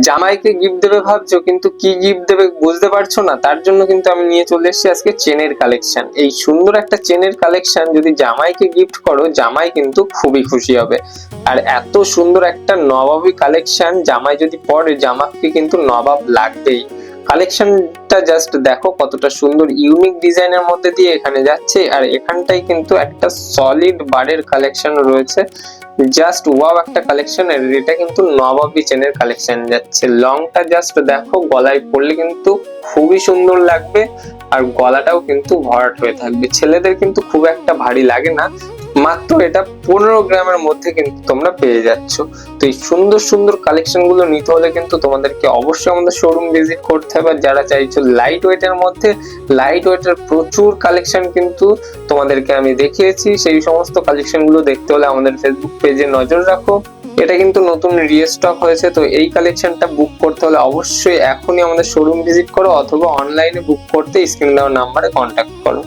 জামাইকে গিফট দেবে ভাবছো, কিন্তু কি গিফট দেবে বুঝতে পারছো না, তার জন্য কিন্তু আমি নিয়ে চলে এসেছি আজকে চেনের কালেকশন। এই সুন্দর একটা চেনের কালেকশন যদি জামাইকে গিফট করো, জামাই কিন্তু খুবই খুশি হবে। আর এত সুন্দর একটা নবাবী কালেকশন জামাই যদি পরে, জামাকে কিন্তু নবাব লাগবেই। কালেকশনটা জাস্ট দেখো কতটা সুন্দর, ইউনিক ডিজাইনের মধ্যে দিয়ে এখানে যাচ্ছে। আর এখানটাই কিন্তু একটা সলিড বারের কালেকশন রয়েছে, জাস্ট ওয়াও একটা কালেকশন। এর এটা কিন্তু নবাবী চেনের কালেকশন যাচ্ছে। লংটা জাস্ট দেখো, গলায় পরলে কিন্তু খুবই সুন্দর লাগবে, আর গলাটাও কিন্তু ভরাট হয়ে থাকবে। ছেলেদের কিন্তু খুব একটা ভারী লাগে না, মাত্র এটা 15 গ্রামের মধ্যে কিন্তু তোমরা পেয়ে যাচ্ছ। তো এই সুন্দর সুন্দর কালেকশন গুলো নিতে হলে কিন্তু তোমাদেরকে অবশ্যই আমাদের শোরুম ভিজিট করতে হবে। আর যারা চাইছো লাইট ওয়েটের মধ্যে, লাইট ওয়েটের প্রচুর কালেকশন কিন্তু তোমাদেরকে আমি দেখিয়েছি। সেই সমস্ত কালেকশন গুলো দেখতে হলে আমাদের ফেসবুক পেজে নজর রাখো। এটা কিন্তু নতুন রিস্টক হয়েছে, তো এই কালেকশনটা বুক করতে হলে অবশ্যই এখনই আমাদের শোরুম ভিজিট করো, অথবা অনলাইনে বুক করতে স্ক্রিন দেওয়া নাম্বারে কন্ট্যাক্ট করো।